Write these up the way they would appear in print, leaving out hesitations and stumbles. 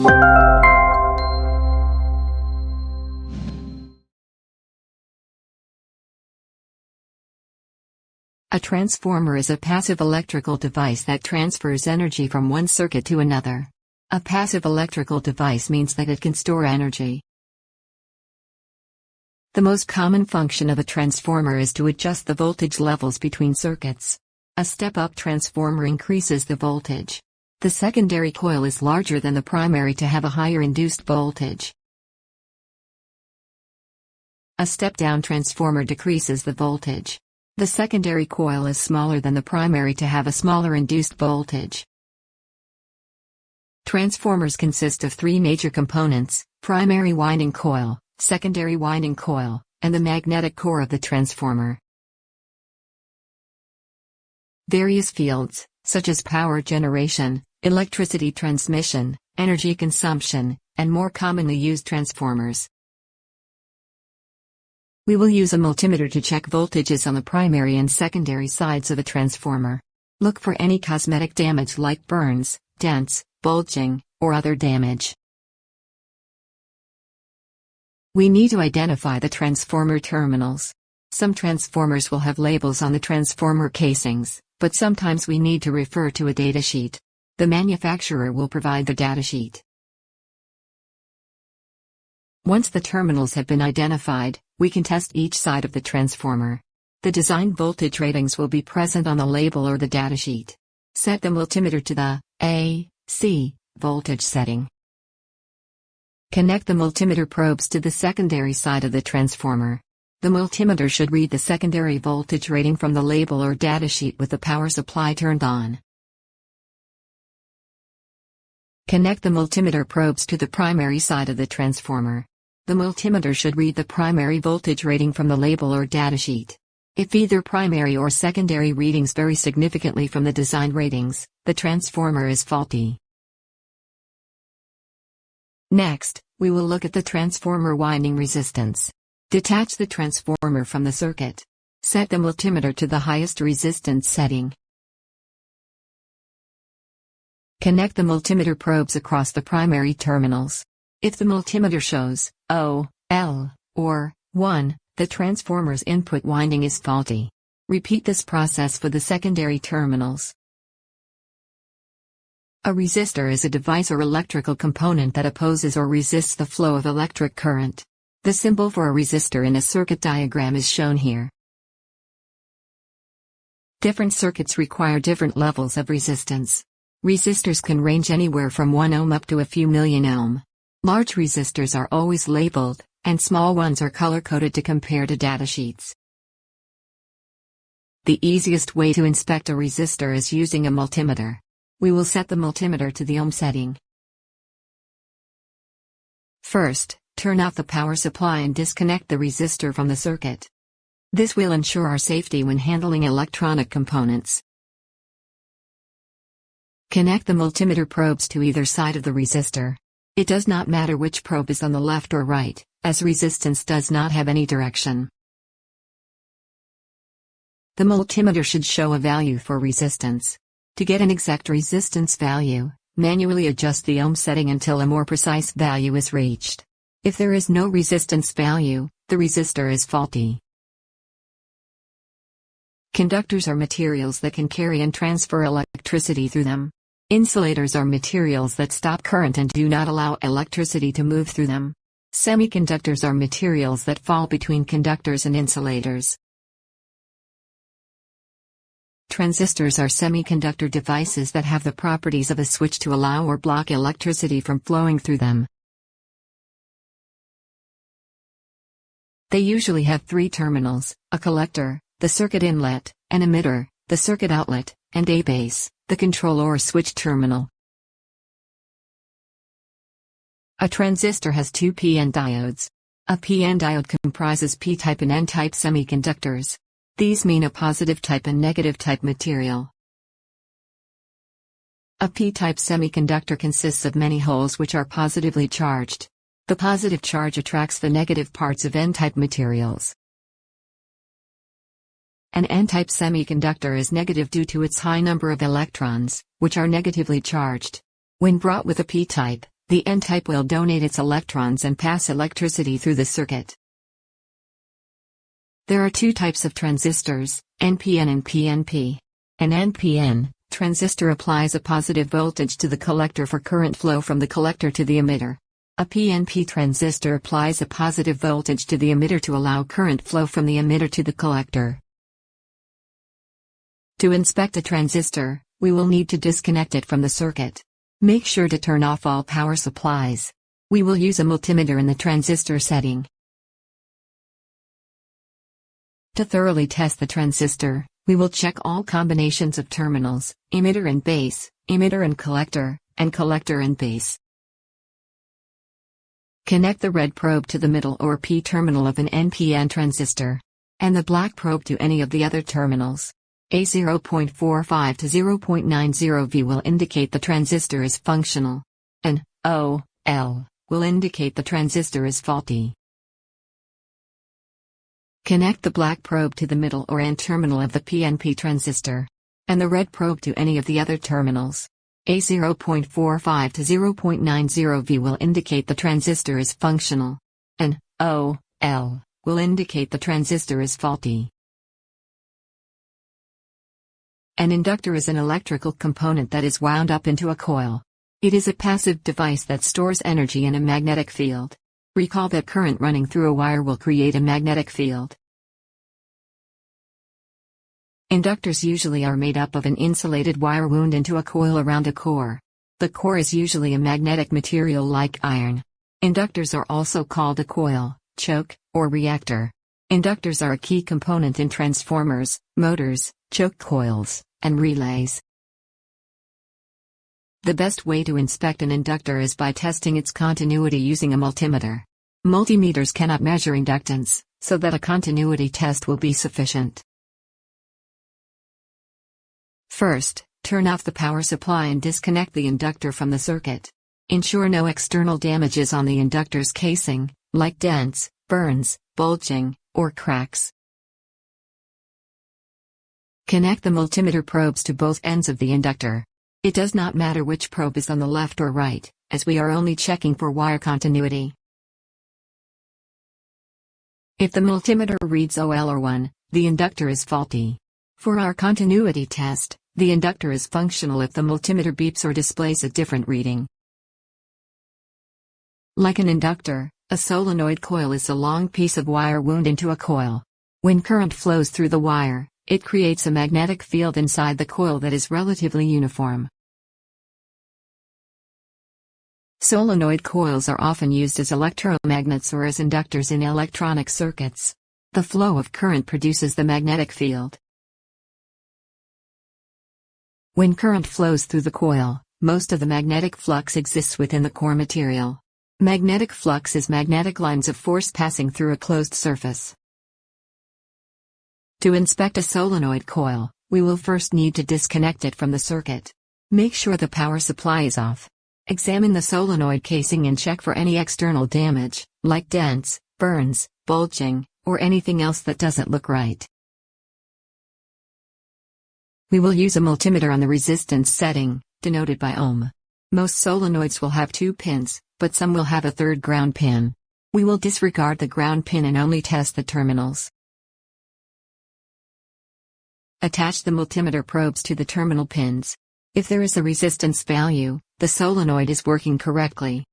A transformer is a passive electrical device that transfers energy from one circuit to another. A passive electrical device means that it can store energy. The most common function of a transformer is to adjust the voltage levels between circuits. A step-up transformer increases the voltage. The secondary coil is larger than the primary to have a higher induced voltage. A step-down transformer decreases the voltage. The secondary coil is smaller than the primary to have a smaller induced voltage. Transformers consist of three major components: primary winding coil, secondary winding coil, and the magnetic core of the transformer. Various fields, such as power generation, electricity transmission, energy consumption, and more commonly used transformers. We will use a multimeter to check voltages on the primary and secondary sides of a transformer. Look for any cosmetic damage like burns, dents, bulging, or other damage. We need to identify the transformer terminals. Some transformers will have labels on the transformer casings, but sometimes we need to refer to a datasheet. The manufacturer will provide the datasheet. Once the terminals have been identified, we can test each side of the transformer. The design voltage ratings will be present on the label or the datasheet. Set the multimeter to the AC voltage setting. Connect the multimeter probes to the secondary side of the transformer. The multimeter should read the secondary voltage rating from the label or datasheet with the power supply turned on. Connect the multimeter probes to the primary side of the transformer. The multimeter should read the primary voltage rating from the label or datasheet. If either primary or secondary readings vary significantly from the design ratings, the transformer is faulty. Next, we will look at the transformer winding resistance. Detach the transformer from the circuit. Set the multimeter to the highest resistance setting. Connect the multimeter probes across the primary terminals. If the multimeter shows O, L, or 1, the transformer's input winding is faulty. Repeat this process for the secondary terminals. A resistor is a device or electrical component that opposes or resists the flow of electric current. The symbol for a resistor in a circuit diagram is shown here. Different circuits require different levels of resistance. Resistors can range anywhere from 1 ohm up to a few million ohm. Large resistors are always labeled, and small ones are color-coded to compare to datasheets. The easiest way to inspect a resistor is using a multimeter. We will set the multimeter to the ohm setting. First, turn off the power supply and disconnect the resistor from the circuit. This will ensure our safety when handling electronic components. Connect the multimeter probes to either side of the resistor. It does not matter which probe is on the left or right, as resistance does not have any direction. The multimeter should show a value for resistance. To get an exact resistance value, manually adjust the ohm setting until a more precise value is reached. If there is no resistance value, the resistor is faulty. Conductors are materials that can carry and transfer electricity through them. Insulators are materials that stop current and do not allow electricity to move through them. Semiconductors are materials that fall between conductors and insulators. Transistors are semiconductor devices that have the properties of a switch to allow or block electricity from flowing through them. They usually have three terminals: a collector, the circuit inlet, an emitter, the circuit outlet, and a base, the control or switch terminal. A transistor has two p-n diodes. A p-n diode comprises p-type and n-type semiconductors. These mean a positive type and negative type material. A p-type semiconductor consists of many holes which are positively charged. The positive charge attracts the negative parts of n-type materials. An n-type semiconductor is negative due to its high number of electrons, which are negatively charged. When brought with a p-type, The N-type will donate its electrons and pass electricity through the circuit. There are two types of transistors, NPN and PNP. An NPN transistor applies a positive voltage to the collector for current flow from the collector to the emitter. A PNP transistor applies a positive voltage to the emitter to allow current flow from the emitter to the collector. To inspect a transistor, we will need to disconnect it from the circuit. Make sure to turn off all power supplies. We will use a multimeter in the transistor setting. To thoroughly test the transistor, we will check all combinations of terminals, emitter and base, emitter and collector and base. Connect the red probe to the middle or P terminal of an NPN transistor, and the black probe to any of the other terminals. A 0.45 to 0.90 V will indicate the transistor is functional. An OL will indicate the transistor is faulty. Connect the black probe to the middle or N terminal of the PNP transistor, and the red probe to any of the other terminals. A 0.45 to 0.90 V will indicate the transistor is functional. An OL will indicate the transistor is faulty. An inductor is an electrical component that is wound up into a coil. It is a passive device that stores energy in a magnetic field. Recall that current running through a wire will create a magnetic field. Inductors usually are made up of an insulated wire wound into a coil around a core. The core is usually a magnetic material like iron. Inductors are also called a coil, choke, or reactor. Inductors are a key component in transformers, motors, choke coils, and relays. The best way to inspect an inductor is by testing its continuity using a multimeter. Multimeters cannot measure inductance, so that a continuity test will be sufficient. First, turn off the power supply and disconnect the inductor from the circuit. Ensure no external damages on the inductor's casing, like dents, burns, bulging, or cracks. Connect the multimeter probes to both ends of the inductor. It does not matter which probe is on the left or right, as we are only checking for wire continuity. If the multimeter reads OL or 1, the inductor is faulty. For our continuity test, the inductor is functional if the multimeter beeps or displays a different reading. Like an inductor, a solenoid coil is a long piece of wire wound into a coil. When current flows through the wire, it creates a magnetic field inside the coil that is relatively uniform. Solenoid coils are often used as electromagnets or as inductors in electronic circuits. The flow of current produces the magnetic field. When current flows through the coil, most of the magnetic flux exists within the core material. Magnetic flux is magnetic lines of force passing through a closed surface. To inspect a solenoid coil, we will first need to disconnect it from the circuit. Make sure the power supply is off. Examine the solenoid casing and check for any external damage, like dents, burns, bulging, or anything else that doesn't look right. We will use a multimeter on the resistance setting, denoted by ohm. Most solenoids will have 2 pins, but some will have a third ground pin. We will disregard the ground pin and only test the terminals. Attach the multimeter probes to the terminal pins. If there is a resistance value, the solenoid is working correctly.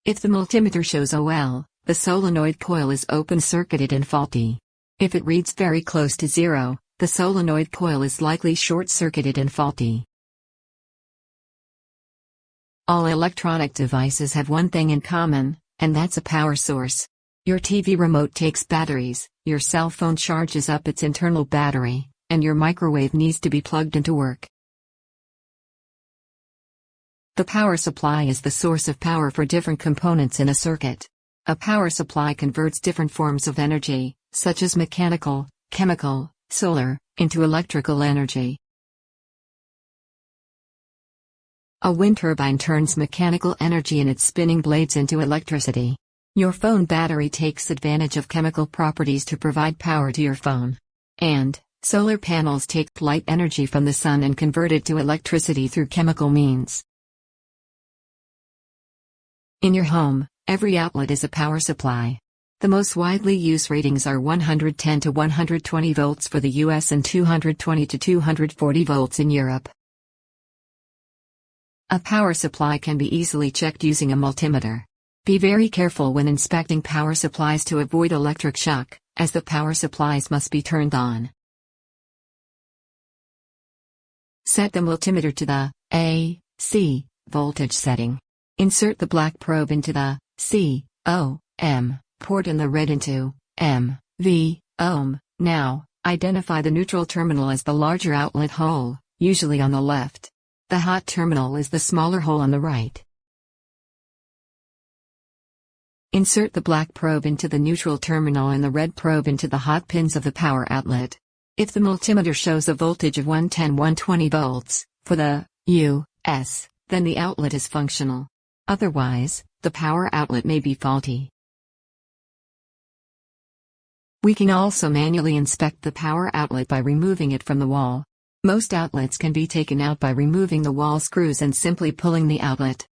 If the multimeter shows OL, the solenoid coil is open-circuited and faulty. If it reads very close to 0, the solenoid coil is likely short-circuited and faulty. All electronic devices have one thing in common, and that's a power source. Your TV remote takes batteries, your cell phone charges up its internal battery, and your microwave needs to be plugged into work. The power supply is the source of power for different components in a circuit. A power supply converts different forms of energy, such as mechanical, chemical, solar, into electrical energy. A wind turbine turns mechanical energy in its spinning blades into electricity. Your phone battery takes advantage of chemical properties to provide power to your phone. And solar panels take light energy from the sun and convert it to electricity through chemical means. In your home, every outlet is a power supply. The most widely used ratings are 110 to 120 volts for the US and 220 to 240 volts in Europe. A power supply can be easily checked using a multimeter. Be very careful when inspecting power supplies to avoid electric shock, as the power supplies must be turned on. Set the multimeter to the AC voltage setting. Insert the black probe into the COM port and the red into MV ohm. Now, identify the neutral terminal as the larger outlet hole, usually on the left. The hot terminal is the smaller hole on the right. Insert the black probe into the neutral terminal and the red probe into the hot pins of the power outlet. If the multimeter shows a voltage of 110-120 volts, for the US, then the outlet is functional. Otherwise, the power outlet may be faulty. We can also manually inspect the power outlet by removing it from the wall. Most outlets can be taken out by removing the wall screws and simply pulling the outlet.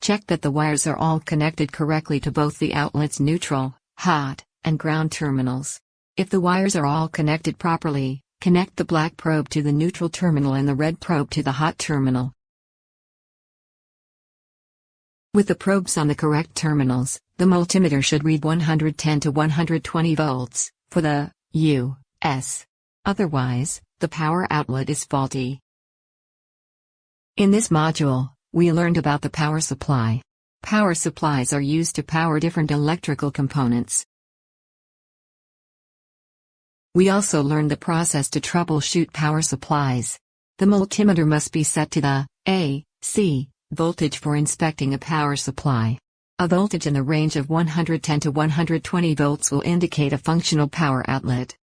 Check that the wires are all connected correctly to both the outlet's neutral, hot, and ground terminals. If the wires are all connected properly, connect the black probe to the neutral terminal and the red probe to the hot terminal. With the probes on the correct terminals, the multimeter should read 110 to 120 volts, for the US. Otherwise, the power outlet is faulty. In this module, we learned about the power supply. Power supplies are used to power different electrical components. We also learned the process to troubleshoot power supplies. The multimeter must be set to the AC voltage for inspecting a power supply. A voltage in the range of 110 to 120 volts will indicate a functional power outlet.